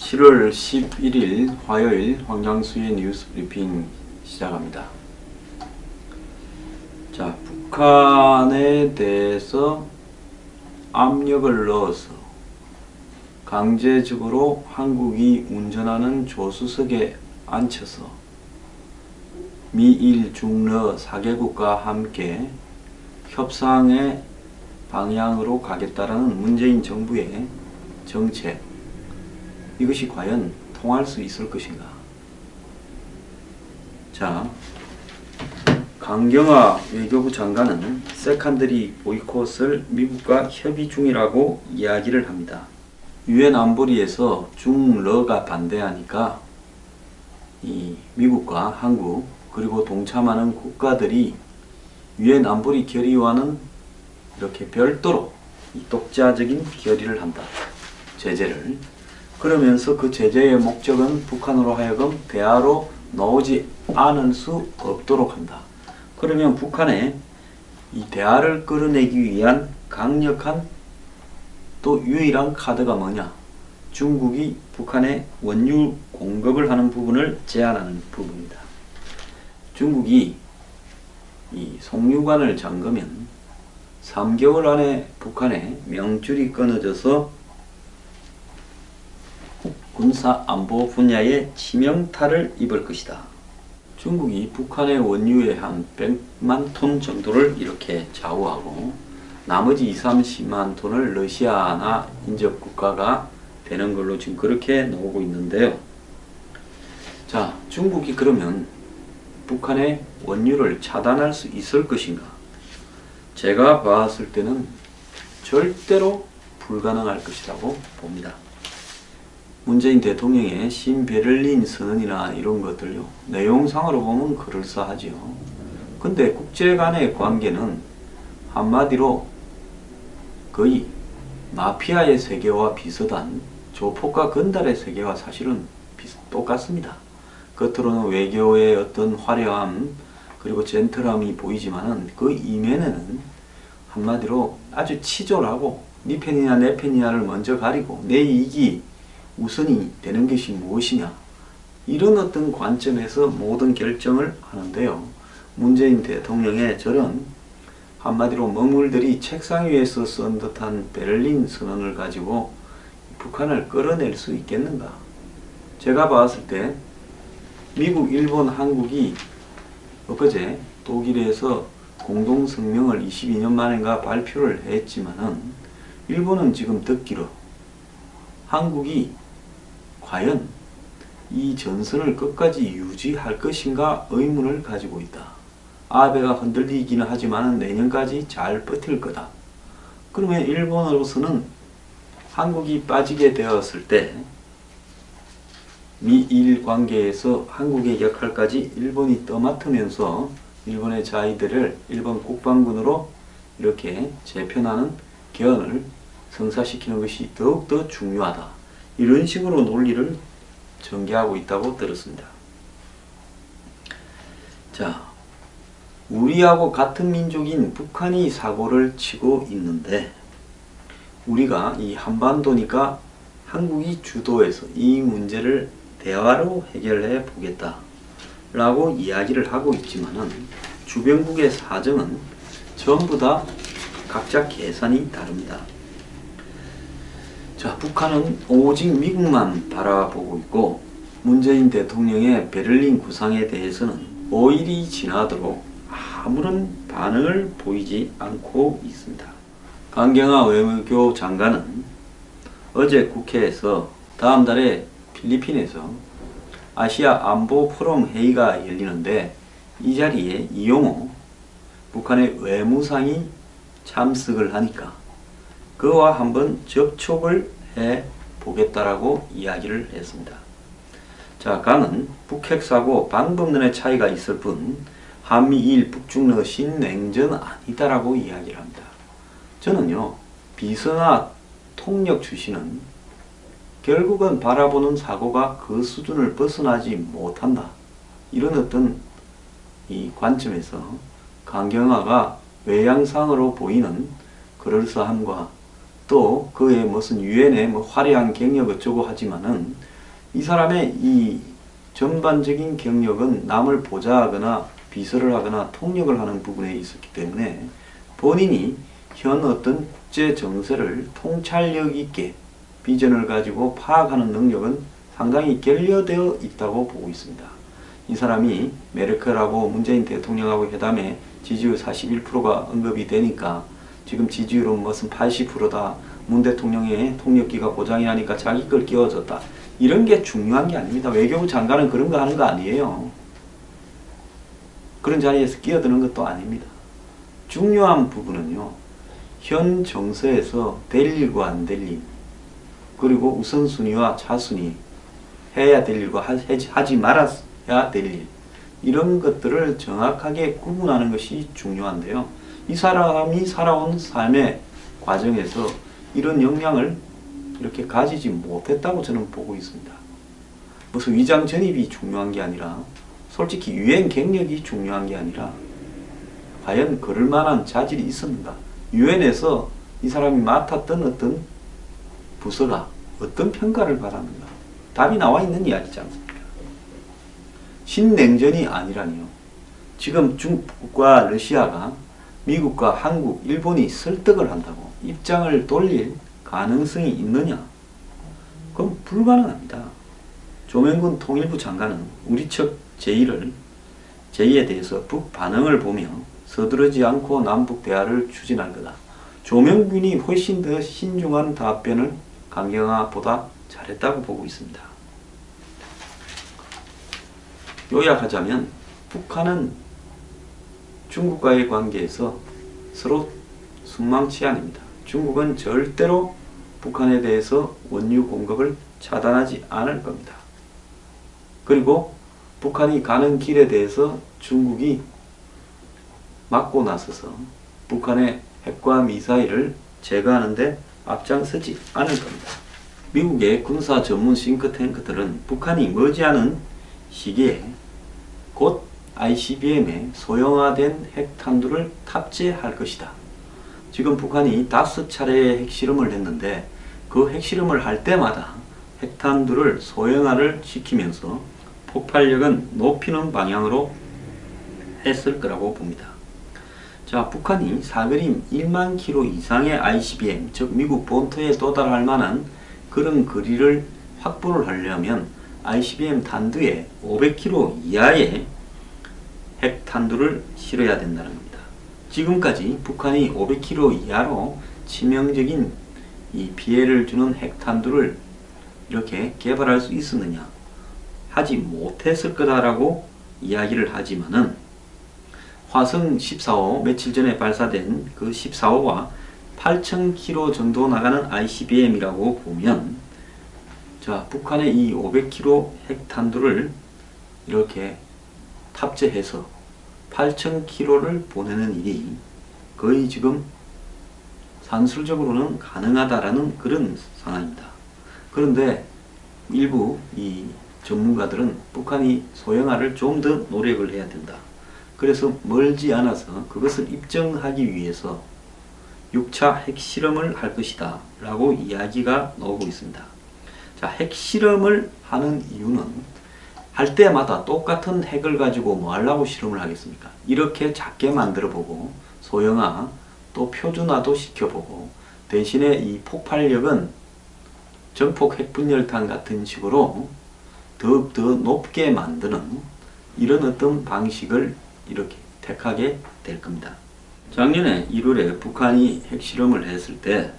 7월 11일 화요일 황장수의 뉴스 브리핑 시작합니다. 자, 북한에 대해서 압력을 넣어서 강제적으로 한국이 운전하는 조수석에 앉혀서 미일 중러 4개국과 함께 협상의 방향으로 가겠다라는 문재인 정부의 정책, 이것이 과연 통할 수 있을 것인가? 자, 강경화 외교부 장관은 세컨더리 보이콧을 미국과 협의 중이라고 이야기를 합니다. 유엔 안보리에서 중러가 반대하니까 이 미국과 한국 그리고 동참하는 국가들이 유엔 안보리 결의와는 이렇게 별도로 이 독자적인 결의를 한다. 제재를. 그러면서 그 제재의 목적은 북한으로 하여금 대화로 나오지 않을 수 없도록 한다. 그러면 북한에 이 대화를 끌어내기 위한 강력한 또 유일한 카드가 뭐냐? 중국이 북한에 원유 공급을 하는 부분을 제한하는 부분이다. 중국이 이 송유관을 잠그면 3개월 안에 북한에 명줄이 끊어져서 군사 안보 분야에 치명타를 입을 것이다. 중국이 북한의 원유의 한 100만 톤 정도를 이렇게 좌우하고 나머지 20-30만 톤을 러시아나 인접 국가가 되는 걸로 지금 그렇게 나오고 있는데요. 자, 중국이 그러면 북한의 원유를 차단할 수 있을 것인가? 제가 봤을 때는 절대로 불가능할 것이라고 봅니다. 문재인 대통령의 신베를린 선언이나 이런 것들요, 내용상으로 보면 그럴싸하지요. 근데 국제 간의 관계는 한마디로 거의 마피아의 세계와 비슷한 조폭과 건달의 세계와 사실은 똑같습니다. 겉으로는 외교의 어떤 화려함 그리고 젠틀함이 보이지만은 그 이면에는 한마디로 아주 치졸하고 네 편이냐 내 편이냐를 먼저 가리고 내 이익이 우선이 되는 것이 무엇이냐, 이런 어떤 관점에서 모든 결정을 하는데요. 문재인 대통령의 저런 한마디로 머물들이 책상 위에서 쓴 듯한 베를린 선언을 가지고 북한을 끌어낼 수 있겠는가? 제가 봤을 때 미국, 일본, 한국이 엊그제 독일에서 공동성명을 22년 만인가 발표를 했지만은 일본은 지금 듣기로 한국이 과연 이 전선을 끝까지 유지할 것인가 의문을 가지고 있다. 아베가 흔들리기는 하지만 내년까지 잘 버틸 거다. 그러면 일본으로서는 한국이 빠지게 되었을 때 미일 관계에서 한국의 역할까지 일본이 떠맡으면서 일본의 자위들을 일본 국방군으로 이렇게 재편하는 개헌을 성사시키는 것이 더욱더 중요하다. 이런 식으로 논리를 전개하고 있다고 들었습니다. 자, 우리하고 같은 민족인 북한이 사고를 치고 있는데 우리가 이 한반도니까 한국이 주도해서 이 문제를 대화로 해결해 보겠다 라고 이야기를 하고 있지만은 주변국의 사정은 전부 다 각자 계산이 다릅니다. 자, 북한은 오직 미국만 바라보고 있고 문재인 대통령의 베를린 구상에 대해서는 5일이 지나도록 아무런 반응을 보이지 않고 있습니다. 강경화 외무교 장관은 어제 국회에서 다음 달에 필리핀에서 아시아 안보 포럼 회의가 열리는데 이 자리에 이용호 북한의 외무상이 참석을 하니까 그와 한번 접촉을 해 보겠다라고 이야기를 했습니다. 자, 강은 북핵사고 방법론의 차이가 있을 뿐 한미일 북중러 신냉전 아니다라고 이야기를 합니다. 저는요, 비서나 통역 출신은 결국은 바라보는 사고가 그 수준을 벗어나지 못한다. 이런 어떤 이 관점에서 강경화가 외양상으로 보이는 그럴싸함과 또 그의 무슨 유엔의 뭐 화려한 경력 어쩌고 하지만은 이 사람의 이 전반적인 경력은 남을 보좌하거나 비서를 하거나 통역을 하는 부분에 있었기 때문에 본인이 현 어떤 국제 정세를 통찰력 있게 비전을 가지고 파악하는 능력은 상당히 결여되어 있다고 보고 있습니다. 이 사람이 메르켈하고 문재인 대통령하고 회담에 지지율 41%가 언급이 되니까 지금 지지율은 무슨 80%다. 문 대통령의 통역기가 고장이 나니까 자기 걸 끼워줬다. 이런 게 중요한 게 아닙니다. 외교부 장관은 그런 거 하는 거 아니에요. 그런 자리에서 끼어드는 것도 아닙니다. 중요한 부분은요. 현 정세에서 될 일과 안 될 일, 그리고 우선순위와 차순위, 해야 될 일과 하지 말아야 될 일, 이런 것들을 정확하게 구분하는 것이 중요한데요. 이 사람이 살아온 삶의 과정에서 이런 역량을 이렇게 가지지 못했다고 저는 보고 있습니다. 무슨 위장 전입이 중요한 게 아니라, 솔직히 유엔 경력이 중요한 게 아니라 과연 그럴 만한 자질이 있었는가? 유엔에서 이 사람이 맡았던 어떤 부서가 어떤 평가를 받았는가? 답이 나와 있는 이야기지 않습니까? 신냉전이 아니라니요. 지금 중국과 러시아가 미국과 한국, 일본이 설득을 한다고 입장을 돌릴 가능성이 있느냐? 그럼 불가능합니다. 조명군 통일부 장관은 우리 측 제의에 대해서 북 반응을 보며 서두르지 않고 남북 대화를 추진할 거다. 조명군이 훨씬 더 신중한 답변을 강경화보다 잘했다고 보고 있습니다. 요약하자면 북한은 중국과의 관계에서 서로 순망치 아닙니다. 중국은 절대로 북한에 대해서 원유 공급을 차단하지 않을 겁니다. 그리고 북한이 가는 길에 대해서 중국이 막고 나서서 북한의 핵과 미사일을 제거하는 데 앞장서지 않을 겁니다. 미국의 군사 전문 싱크탱크들은 북한이 머지않은 시기에 곧 ICBM에 소형화된 핵탄두를 탑재할 것이다. 지금 북한이 5차례의 핵실험을 했는데 그 핵실험을 할 때마다 핵탄두를 소형화를 시키면서 폭발력은 높이는 방향으로 했을 거라고 봅니다. 자, 북한이 사거리 1만 킬로 이상의 ICBM, 즉 미국 본토에 도달할 만한 그런 거리를 확보를 하려면 ICBM 단두에 500km 이하의 핵탄두를 실어야 된다는 겁니다. 지금까지 북한이 500km 이하로 치명적인 이 피해를 주는 핵탄두를 이렇게 개발할 수 있었느냐? 하지 못했을 거다라고 이야기를 하지만은 화성 14호 며칠 전에 발사된 그 14호와 8,000km 정도 나가는 ICBM이라고 보면, 자, 북한의 이 500km 핵탄두를 이렇게 탑재해서 8,000km를 보내는 일이 거의 지금 산술적으로는 가능하다라는 그런 상황입니다. 그런데 일부 이 전문가들은 북한이 소형화를 좀 더 노력을 해야 된다. 그래서 멀지 않아서 그것을 입증하기 위해서 6차 핵실험을 할 것이다 라고 이야기가 나오고 있습니다. 자, 핵실험을 하는 이유는 할 때마다 똑같은 핵을 가지고 뭐 하려고 실험을 하겠습니까? 이렇게 작게 만들어 보고 소형화 또 표준화도 시켜보고 대신에 이 폭발력은 전폭 핵분열탄 같은 식으로 더욱더 높게 만드는 이런 어떤 방식을 이렇게 택하게 될 겁니다. 작년에 1월에 북한이 핵실험을 했을 때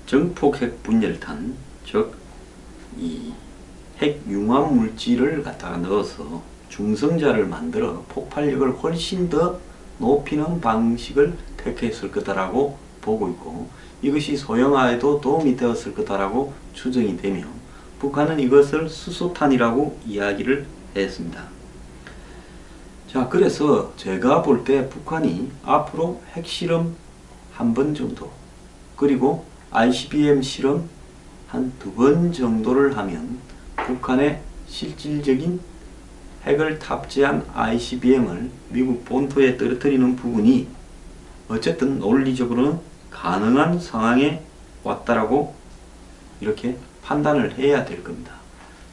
전폭 핵분열탄, 즉 이 핵융합 물질을 갖다가 넣어서 중성자를 만들어 폭발력을 훨씬 더 높이는 방식을 택했을 거다라고 보고 있고, 이것이 소형화에도 도움이 되었을 거다라고 추정이 되며 북한은 이것을 수소탄이라고 이야기를 했습니다. 자, 그래서 제가 볼 때 북한이 앞으로 핵실험 한 번 정도, 그리고 ICBM 실험 한 2번 정도를 하면 북한의 실질적인 핵을 탑재한 ICBM을 미국 본토에 떨어뜨리는 부분이 어쨌든 논리적으로는 가능한 상황에 왔다라고 이렇게 판단을 해야 될 겁니다.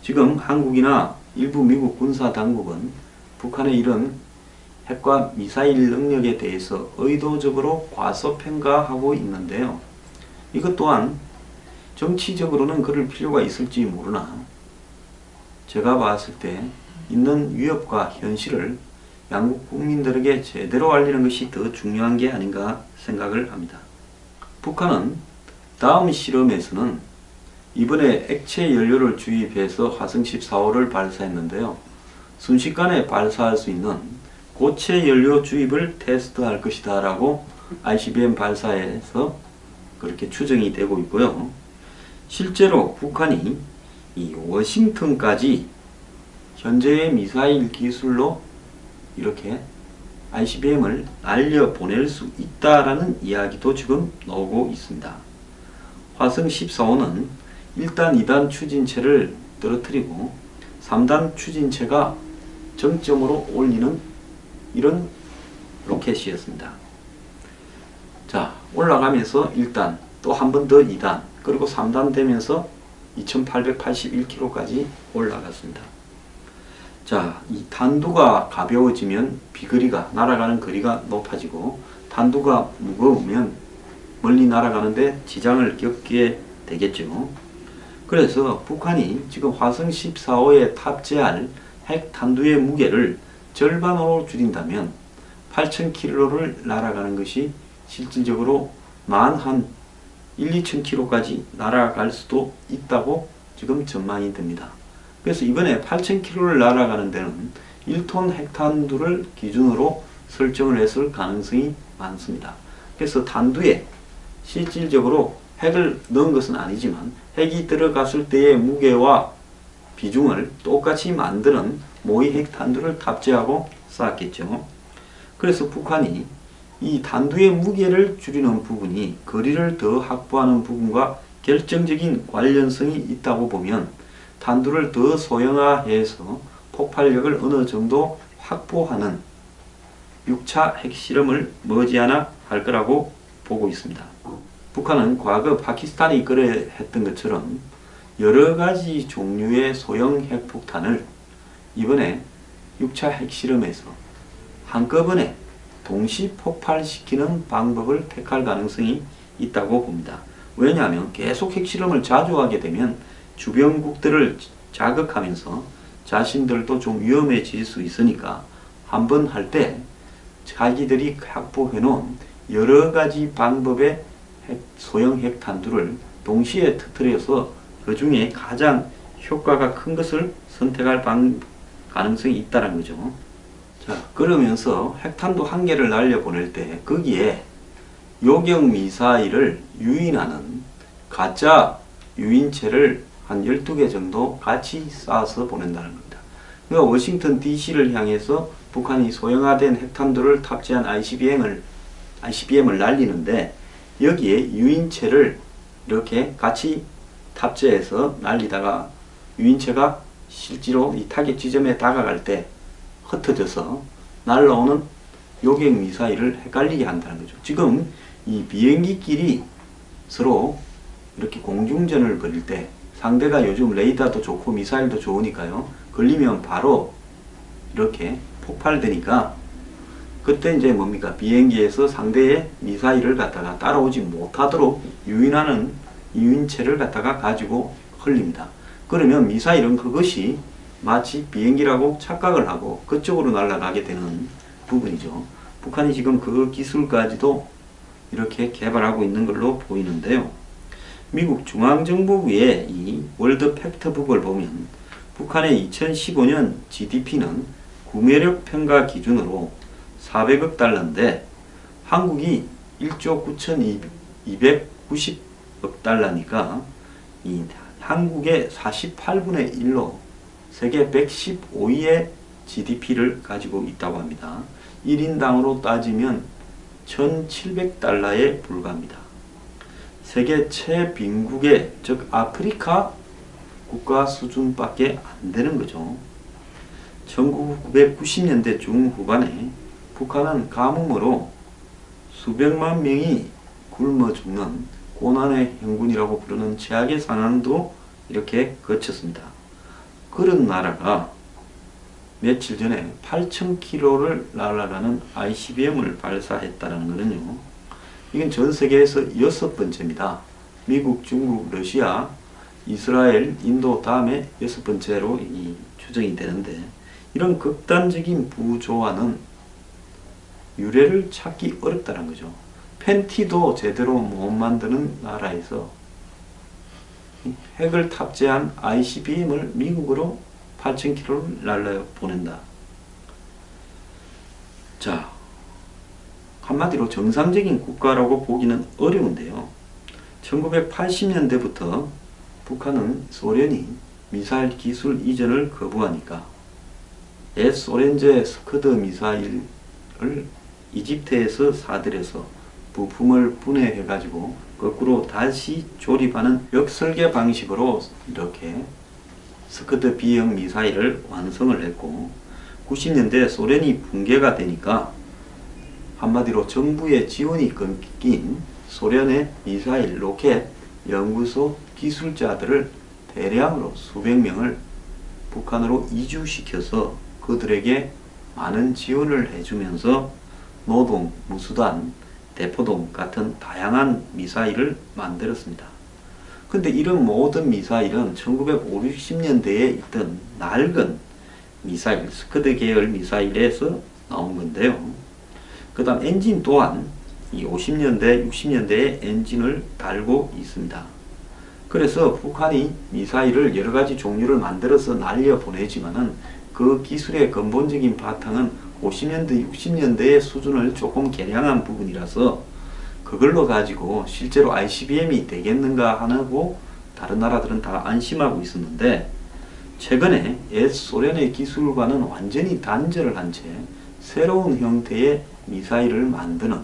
지금 한국이나 일부 미국 군사당국은 북한의 이런 핵과 미사일 능력에 대해서 의도적으로 과소평가하고 있는데요. 이것 또한 정치적으로는 그럴 필요가 있을지 모르나 제가 봤을 때 있는 위협과 현실을 양국 국민들에게 제대로 알리는 것이 더 중요한 게 아닌가 생각을 합니다. 북한은 다음 실험에서는 이번에 액체 연료를 주입해서 화성 14호를 발사했는데요. 순식간에 발사할 수 있는 고체 연료 주입을 테스트할 것이다 라고 ICBM 발사에서 그렇게 추정이 되고 있고요. 실제로 북한이 이 워싱턴까지 현재의 미사일 기술로 이렇게 ICBM을 날려보낼 수 있다라는 이야기도 지금 나오고 있습니다. 화성 14호는 1단, 2단 추진체를 떨어뜨리고 3단 추진체가 정점으로 올리는 이런 로켓이었습니다. 자, 올라가면서 1단, 또 한 번 더 2단, 그리고 3단 되면서 2881km까지 올라갔습니다. 자, 이 탄두가 가벼워지면 비거리가, 날아가는 거리가 높아지고 탄두가 무거우면 멀리 날아가는데 지장을 겪게 되겠죠. 그래서 북한이 지금 화성 14호에 탑재할 핵 탄두의 무게를 절반으로 줄인다면 8,000km를 날아가는 것이 실질적으로 한 1-2,000km까지 날아갈 수도 있다고 지금 전망이 됩니다. 그래서 이번에 8,000km를 날아가는 데는 1톤 핵탄두를 기준으로 설정을 했을 가능성이 많습니다. 그래서 탄두에 실질적으로 핵을 넣은 것은 아니지만 핵이 들어갔을 때의 무게와 비중을 똑같이 만드는 모의 핵탄두를 탑재하고 쐈겠죠. 그래서 북한이 이 탄두의 무게를 줄이는 부분이 거리를 더 확보하는 부분과 결정적인 관련성이 있다고 보면 탄두를 더 소형화해서 폭발력을 어느 정도 확보하는 6차 핵실험을 머지않아 할 거라고 보고 있습니다. 북한은 과거 파키스탄이 그래했던 것처럼 여러가지 종류의 소형 핵폭탄을 이번에 6차 핵실험에서 한꺼번에 동시 폭발시키는 방법을 택할 가능성이 있다고 봅니다. 왜냐하면 계속 핵실험을 자주 하게 되면 주변국들을 자극하면서 자신들도 좀 위험해질 수 있으니까 한번 할 때 자기들이 확보해 놓은 여러가지 방법의 소형 핵탄두를 동시에 터뜨려서 그 중에 가장 효과가 큰 것을 선택할 가능성이 있다는 거죠. 자, 그러면서 핵탄두 한 개를 날려보낼 때 거기에 요격 미사일을 유인하는 가짜 유인체를 한 12개 정도 같이 쏴서 보낸다는 겁니다. 그러니까 워싱턴 DC를 향해서 북한이 소형화된 핵탄두를 탑재한 ICBM을 날리는데 여기에 유인체를 이렇게 같이 탑재해서 날리다가 유인체가 실제로 이 타겟 지점에 다가갈 때 흩어져서 날라오는 요격 미사일을 헷갈리게 한다는 거죠. 지금 이 비행기끼리 서로 이렇게 공중전을 벌일 때 상대가 요즘 레이더도 좋고 미사일도 좋으니까요. 걸리면 바로 이렇게 폭발되니까 그때 이제 뭡니까? 비행기에서 상대의 미사일을 갖다가 따라오지 못하도록 유인하는 유인체를 갖다가 가지고 흘립니다. 그러면 미사일은 그것이 마치 비행기라고 착각을 하고 그쪽으로 날아가게 되는 부분이죠. 북한이 지금 그 기술까지도 이렇게 개발하고 있는 걸로 보이는데요. 미국 중앙정보부의 이 월드 팩트북을 보면 북한의 2015년 GDP는 구매력 평가 기준으로 400억 달러인데 한국이 1조 9,290억 달러니까 이 한국의 48분의 1로 세계 115위의 GDP를 가지고 있다고 합니다. 1인당으로 따지면 1,700달러에 불과합니다. 세계 최빈국의 즉 아프리카 국가 수준밖에 안 되는 거죠. 1990년대 중후반에 북한은 가뭄으로 수백만 명이 굶어 죽는 고난의 행군이라고 부르는 최악의 상황도 이렇게 거쳤습니다. 그런 나라가 며칠 전에 8,000km를 날아가는 ICBM을 발사했다는 것은요, 이건 전 세계에서 6번째입니다. 미국, 중국, 러시아, 이스라엘, 인도 다음에 6번째로 추정이 되는데, 이런 극단적인 부조화는 유래를 찾기 어렵다는 거죠. 팬티도 제대로 못 만드는 나라에서 핵을 탑재한 ICBM을 미국으로 8,000km를 날려 보낸다. 자, 한마디로 정상적인 국가라고 보기는 어려운데요. 1980년대부터 북한은 소련이 미사일 기술 이전을 거부하니까 옛 소련제 스커드 미사일을 이집트에서 사들여서 부품을 분해해가지고 거꾸로 다시 조립하는 역설계 방식으로 이렇게 스커드 B형 미사일을 완성을 했고, 90년대 소련이 붕괴가 되니까 한마디로 정부의 지원이 끊긴 소련의 미사일 로켓 연구소 기술자들을 대량으로 수백 명을 북한으로 이주시켜서 그들에게 많은 지원을 해주면서 노동, 무수단, 대포동 같은 다양한 미사일을 만들었습니다. 근데 이런 모든 미사일은 1950년대에 있던 낡은 미사일, 스커드 계열 미사일에서 나온 건데요. 그 다음 엔진 또한 이 50년대, 60년대에 엔진을 달고 있습니다. 그래서 북한이 미사일을 여러가지 종류를 만들어서 날려보내지만은 그 기술의 근본적인 바탕은 50년대, 60년대의 수준을 조금 개량한 부분이라서 그걸로 가지고 실제로 ICBM이 되겠는가 하고 다른 나라들은 다 안심하고 있었는데, 최근에 옛 소련의 기술과는 완전히 단절을 한 채 새로운 형태의 미사일을 만드는,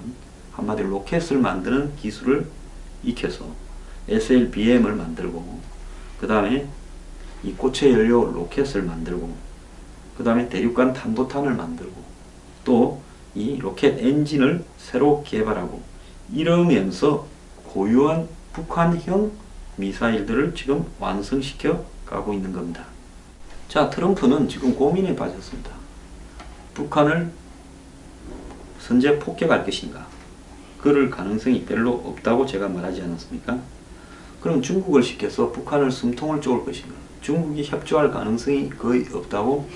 한마디로 로켓을 만드는 기술을 익혀서 SLBM을 만들고, 그 다음에 이 고체 연료 로켓을 만들고, 그 다음에 대륙간 탄도탄을 만들고, 또 이 로켓 엔진을 새로 개발하고, 이러면서 고유한 북한형 미사일들을 지금 완성시켜 가고 있는 겁니다. 자, 트럼프는 지금 고민에 빠졌습니다. 북한을 선제 폭격할 것인가? 그럴 가능성이 별로 없다고 제가 말하지 않았습니까? 그럼 중국을 시켜서 북한을 숨통을 쪼을 것인가? 중국이 협조할 가능성이 거의 없다고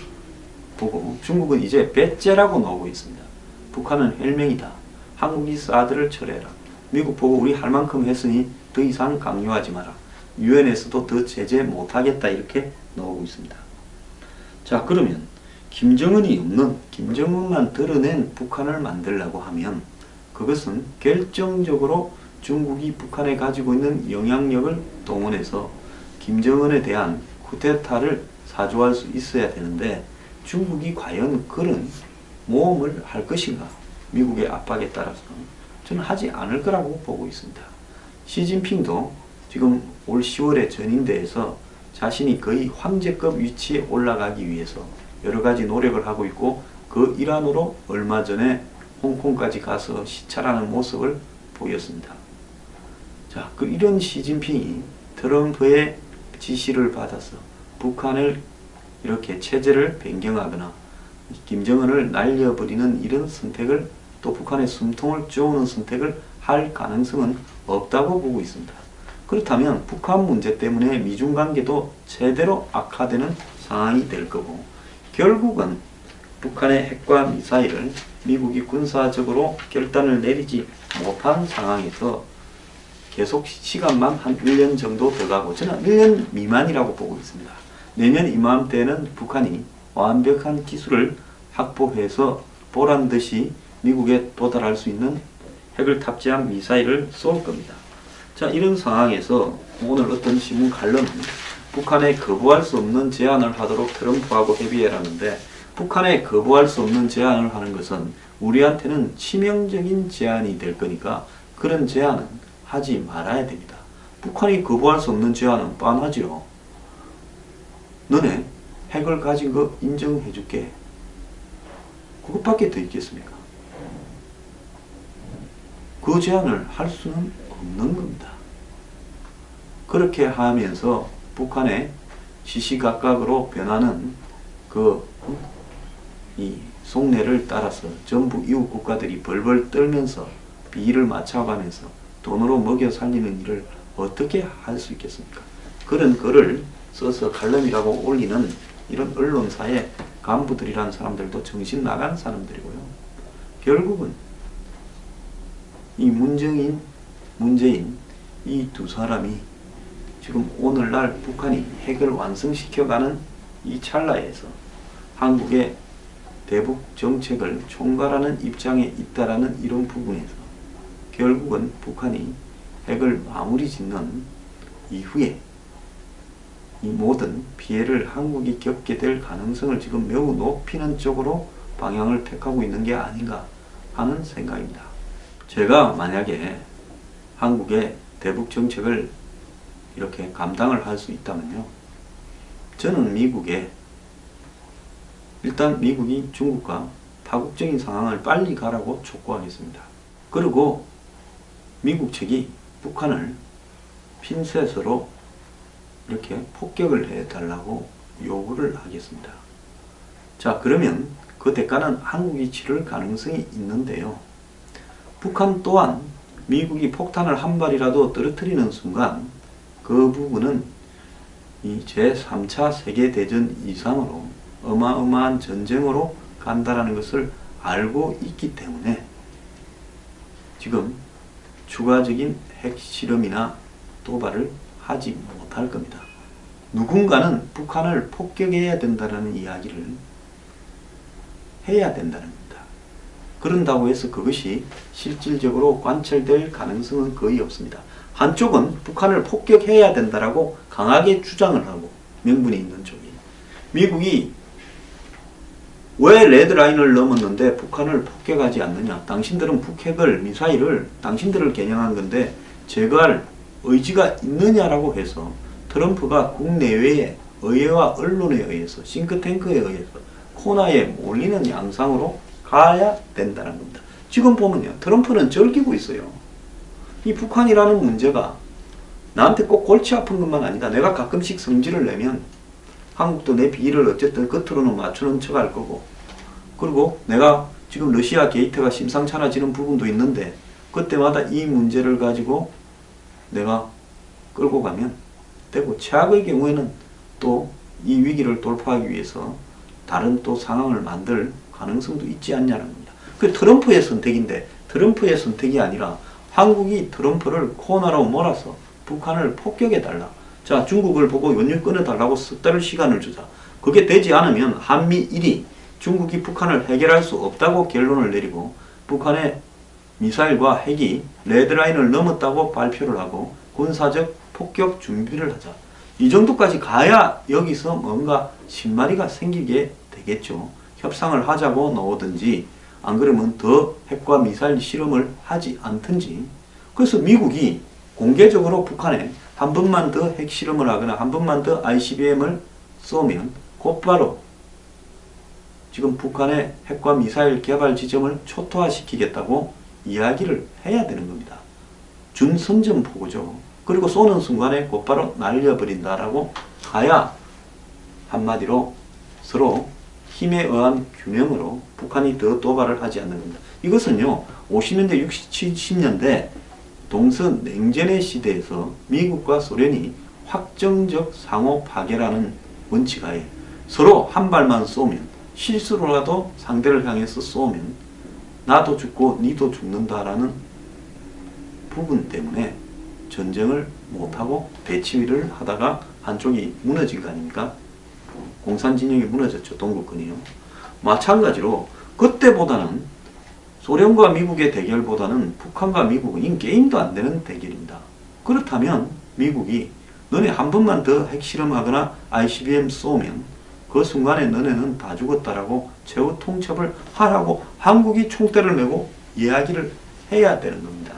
보고, 중국은 이제 배째라고 나오고 있습니다. 북한은 헬명이다. 한국이 사드를 철회해라. 미국 보고 우리 할 만큼 했으니 더 이상 강요하지 마라. 유엔에서도 더 제재 못하겠다, 이렇게 나오고 있습니다. 자, 그러면 김정은이 없는, 김정은만 드러낸 북한을 만들려고 하면 그것은 결정적으로 중국이 북한에 가지고 있는 영향력을 동원해서 김정은에 대한 쿠데타를 사주할 수 있어야 되는데, 중국이 과연 그런 모험을 할 것인가? 미국의 압박에 따라서 저는 하지 않을 거라고 보고 있습니다. 시진핑도 지금 올 10월에 전인대에서 자신이 거의 황제급 위치에 올라가기 위해서 여러 가지 노력을 하고 있고, 그 일환으로 얼마 전에 홍콩까지 가서 시찰하는 모습을 보였습니다. 자, 이런 시진핑이 트럼프의 지시를 받아서 북한을 이렇게 체제를 변경하거나 김정은을 날려버리는 이런 선택을, 또 북한의 숨통을 쪼우는 선택을 할 가능성은 없다고 보고 있습니다. 그렇다면 북한 문제 때문에 미중 관계도 제대로 악화되는 상황이 될 거고, 결국은 북한의 핵과 미사일을 미국이 군사적으로 결단을 내리지 못한 상황에서 계속 시간만 한 1년 정도 더 가고, 저는 1년 미만이라고 보고 있습니다. 내년 이맘때는 북한이 완벽한 기술을 확보해서 보란듯이 미국에 도달할 수 있는 핵을 탑재한 미사일을 쏠 겁니다. 자, 이런 상황에서 오늘 어떤 신문 칼럼은 북한에 거부할 수 없는 제안을 하도록 트럼프하고 협의해라는데, 북한에 거부할 수 없는 제안을 하는 것은 우리한테는 치명적인 제안이 될 거니까 그런 제안은 하지 말아야 됩니다. 북한이 거부할 수 없는 제안은 뻔하지요. 너네 핵을 가진 거 인정해 줄게. 그것밖에 더 있겠습니까? 그 제안을 할 수는 없는 겁니다. 그렇게 하면서 북한의 시시각각으로 변하는 이 속내를 따라서 전부 이웃 국가들이 벌벌 떨면서 비위를 맞춰가면서 돈으로 먹여 살리는 일을 어떻게 할 수 있겠습니까? 그런 글을 써서 칼럼이라고 올리는 이런 언론사의 간부들이라는 사람들도 정신 나간 사람들이고요. 결국은 이 문재인 이 두 사람이 지금 오늘날 북한이 핵을 완성시켜가는 이 찰나에서 한국의 대북 정책을 총괄하는 입장에 있다라는 이런 부분에서 결국은 북한이 핵을 마무리 짓는 이후에 이 모든 피해를 한국이 겪게 될 가능성을 지금 매우 높이는 쪽으로 방향을 택하고 있는 게 아닌가 하는 생각입니다. 제가 만약에 한국의 대북 정책을 이렇게 감당을 할 수 있다면요, 저는 일단 미국이 중국과 파국적인 상황을 빨리 가라고 촉구하겠습니다. 그리고 미국 측이 북한을 핀셋으로 이렇게 폭격을 해달라고 요구를 하겠습니다. 자, 그러면 그 대가는 한국이 치를 가능성이 있는데요. 북한 또한 미국이 폭탄을 한 발이라도 떨어뜨리는 순간 그 부분은 이 제3차 세계대전 이상으로 어마어마한 전쟁으로 간다라는 것을 알고 있기 때문에 지금 추가적인 핵실험이나 도발을 하지 못할 겁니다. 누군가는 북한을 폭격해야 된다는 이야기를 해야 된다는 겁니다. 그런다고 해서 그것이 실질적으로 관철될 가능성은 거의 없습니다. 한쪽은 북한을 폭격해야 된다라고 강하게 주장을 하고 명분이 있는 쪽이, 미국이 왜 레드라인을 넘었는데 북한을 폭격하지 않느냐, 당신들은 북핵을 미사일을 당신들을 겨냥한 건데 제거할 의지가 있느냐라고 해서 트럼프가 국내외의 의회와 언론에 의해서 싱크탱크에 의해서 코너에 몰리는 양상으로 가야 된다는 겁니다. 지금 보면요, 트럼프는 즐기고 있어요. 이 북한이라는 문제가 나한테 꼭 골치 아픈 것만 아니다. 내가 가끔씩 성질을 내면 한국도 내 비위를 어쨌든 끝으로는 맞추는 척 할 거고, 그리고 내가 지금 러시아 게이트가 심상찮아지는 부분도 있는데 그때마다 이 문제를 가지고 내가 끌고 가면 되고, 최악의 경우에는 또 이 위기를 돌파하기 위해서 다른 또 상황을 만들 가능성도 있지 않냐는 겁니다. 그 트럼프의 선택인데, 트럼프의 선택이 아니라 한국이 트럼프를 코너로 몰아서 북한을 폭격해달라. 자, 중국을 보고 연휴 끊어달라고 석 달을 시간을 주자. 그게 되지 않으면 한미일이 중국이 북한을 해결할 수 없다고 결론을 내리고 북한의 미사일과 핵이 레드라인을 넘었다고 발표를 하고 군사적 폭격 준비를 하자. 이 정도까지 가야 여기서 뭔가 실마리가 생기게 되겠죠. 협상을 하자고 나오든지 안 그러면 더 핵과 미사일 실험을 하지 않든지. 그래서 미국이 공개적으로 북한에 한 번만 더 핵실험을 하거나 한 번만 더 ICBM을 쏘면 곧바로 지금 북한의 핵과 미사일 개발 지점을 초토화시키겠다고 이야기를 해야 되는 겁니다. 준선전포고죠. 그리고 쏘는 순간에 곧바로 날려버린다라고 가야 한마디로 서로 힘에 의한 균형으로 북한이 더 도발을 하지 않는 겁니다. 이것은요, 50년대, 60, 70년대 동서 냉전의 시대에서 미국과 소련이 확정적 상호 파괴라는 원칙하에 서로 한 발만 쏘면, 실수로라도 상대를 향해서 쏘면 나도 죽고 니도 죽는다라는 부분 때문에 전쟁을 못하고 대치위를 하다가 한쪽이 무너진 거 아닙니까? 공산진영이 무너졌죠. 동구권이요. 마찬가지로 그때보다는 소련과 미국의 대결보다는 북한과 미국은 게임도 안 되는 대결입니다. 그렇다면 미국이 너네 한 번만 더 핵실험하거나 ICBM 쏘면 그 순간에 너네는 다 죽었다라고 최후 통첩을 하라고 한국이 총대를 메고 이야기를 해야 되는 겁니다.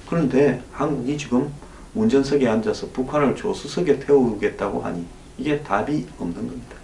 그런데 한국이 지금 운전석에 앉아서 북한을 조수석에 태우겠다고 하니 이게 답이 없는 겁니다.